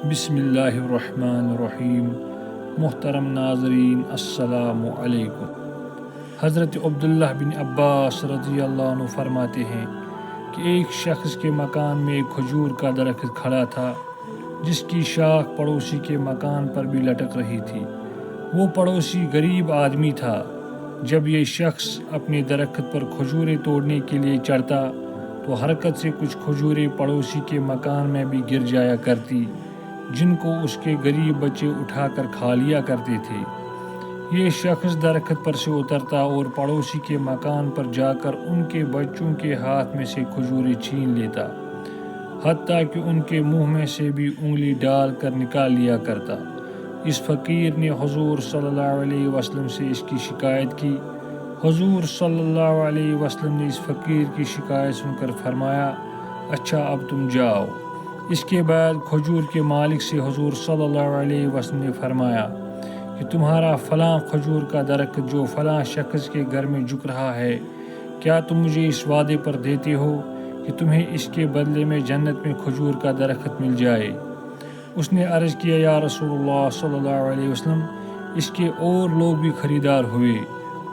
بسم اللہ الرحمن الرحیم۔ محترم ناظرین السلام علیکم۔ حضرت عبداللہ بن عباس رضی اللہ عنہ فرماتے ہیں کہ ایک شخص کے مکان میں ایک کھجور کا درخت کھڑا تھا جس کی شاخ پڑوسی کے مکان پر بھی لٹک رہی تھی۔ وہ پڑوسی غریب آدمی تھا۔ جب یہ شخص اپنے درخت پر کھجوریں توڑنے کے لیے چڑھتا تو حرکت سے کچھ کھجوریں پڑوسی کے مکان میں بھی گر جایا کرتی، جن کو اس کے غریب بچے اٹھا کر کھا لیا کرتے تھے۔ یہ شخص درخت پر سے اترتا اور پڑوسی کے مکان پر جا کر ان کے بچوں کے ہاتھ میں سے کھجوریں چھین لیتا، حتیٰ کہ ان کے منہ میں سے بھی انگلی ڈال کر نکال لیا کرتا۔ اس فقیر نے حضور صلی اللہ علیہ وسلم سے اس کی شکایت کی۔ حضور صلی اللہ علیہ وسلم نے اس فقیر کی شکایت سن کر فرمایا، اچھا اب تم جاؤ۔ اس کے بعد کھجور کے مالک سے حضور صلی اللہ علیہ وسلم نے فرمایا کہ تمہارا فلاں کھجور کا درخت جو فلاں شخص کے گھر میں جھک رہا ہے، کیا تم مجھے اس وعدے پر دیتے ہو کہ تمہیں اس کے بدلے میں جنت میں کھجور کا درخت مل جائے؟ اس نے عرض کیا، یا رسول اللہ صلی اللہ علیہ وسلم، اس کے اور لوگ بھی خریدار ہوئے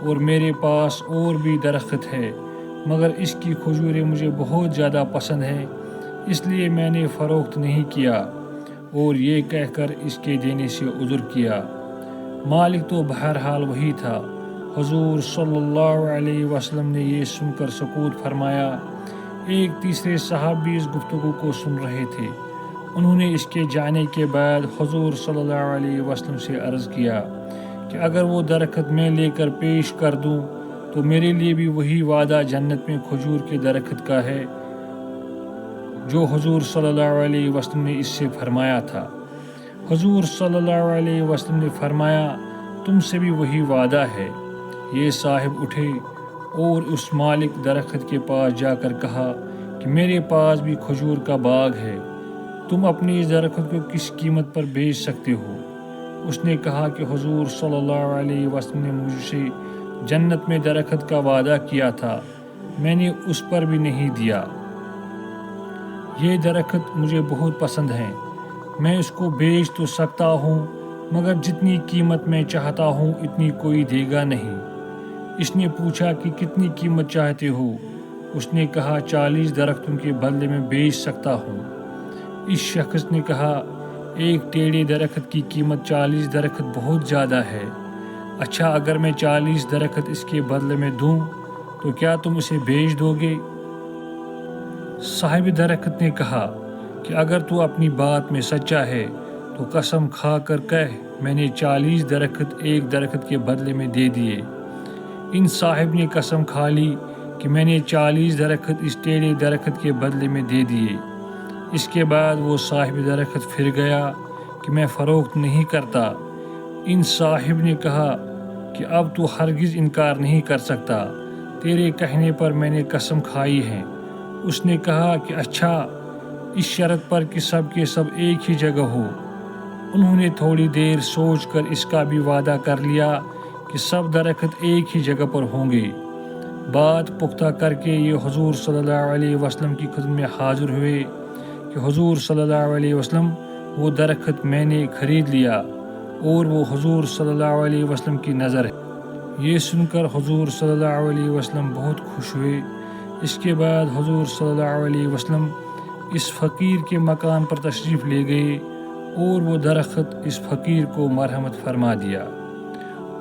اور میرے پاس اور بھی درخت ہے، مگر اس کی کھجوریں مجھے بہت زیادہ پسند ہیں، اس لیے میں نے فروخت نہیں کیا، اور یہ کہہ کر اس کے دینے سے عذر کیا۔ مالک تو بہرحال وہی تھا۔ حضور صلی اللہ علیہ وسلم نے یہ سن کر سکوت فرمایا۔ ایک تیسرے صاحب بھی اس گفتگو کو سن رہے تھے۔ انہوں نے اس کے جانے کے بعد حضور صلی اللہ علیہ وسلم سے عرض کیا کہ اگر وہ درخت میں لے کر پیش کر دوں تو میرے لیے بھی وہی وعدہ جنت میں کھجور کے درخت کا ہے جو حضور صلی اللہ علیہ وسلم نے اس سے فرمایا تھا۔ حضور صلی اللہ علیہ وسلم نے فرمایا، تم سے بھی وہی وعدہ ہے۔ یہ صاحب اٹھے اور اس مالک درخت کے پاس جا کر کہا کہ میرے پاس بھی کھجور کا باغ ہے، تم اپنے اس درخت کو کس قیمت پر بیچ سکتے ہو؟ اس نے کہا کہ حضور صلی اللہ علیہ وسلم نے مجھ سے جنت میں درخت کا وعدہ کیا تھا، میں نے اس پر بھی نہیں دیا۔ یہ درخت مجھے بہت پسند ہے، میں اس کو بیچ تو سکتا ہوں، مگر جتنی قیمت میں چاہتا ہوں اتنی کوئی دے گا نہیں۔ اس نے پوچھا کہ کتنی قیمت چاہتے ہو؟ اس نے کہا 40 درختوں کے بدلے میں بیچ سکتا ہوں۔ اس شخص نے کہا، ایک ٹیڑے درخت کی قیمت 40 درخت بہت زیادہ ہے، اچھا اگر میں 40 درخت اس کے بدلے میں دوں تو کیا تم اسے بیچ دو گے؟ صاحب درخت نے کہا کہ اگر تو اپنی بات میں سچا ہے تو قسم کھا کر کہہ میں نے 40 درخت ایک درخت کے بدلے میں دے دیے۔ ان صاحب نے قسم کھا لی کہ میں نے 40 درخت اس ٹیڑے درخت کے بدلے میں دے دیے۔ اس کے بعد وہ صاحب درخت پھر گیا کہ میں فروخت نہیں کرتا۔ ان صاحب نے کہا کہ اب تو ہرگز انکار نہیں کر سکتا، تیرے کہنے پر میں نے قسم کھائی ہے۔ اس نے کہا کہ اچھا، اس شرط پر کہ سب کے سب ایک ہی جگہ ہو۔ انہوں نے تھوڑی دیر سوچ کر اس کا بھی وعدہ کر لیا کہ سب درخت ایک ہی جگہ پر ہوں گے۔ بات پختہ کر کے یہ حضور صلی اللہ علیہ وسلم کی خدمت میں حاضر ہوئے کہ حضور صلی اللہ علیہ وسلم، وہ درخت میں نے خرید لیا اور وہ حضور صلی اللہ علیہ وسلم کی نظر ہے۔ یہ سن کر حضور صلی اللہ علیہ وسلم بہت خوش ہوئے۔ اس کے بعد حضور صلی اللہ علیہ وسلم اس فقیر کے مکان پر تشریف لے گئے اور وہ درخت اس فقیر کو مرحمت فرما دیا۔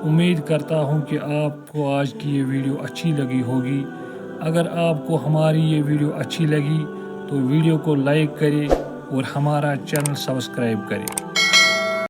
امید کرتا ہوں کہ آپ کو آج کی یہ ویڈیو اچھی لگی ہوگی۔ اگر آپ کو ہماری یہ ویڈیو اچھی لگی تو ویڈیو کو لائک کریں اور ہمارا چینل سبسکرائب کریں۔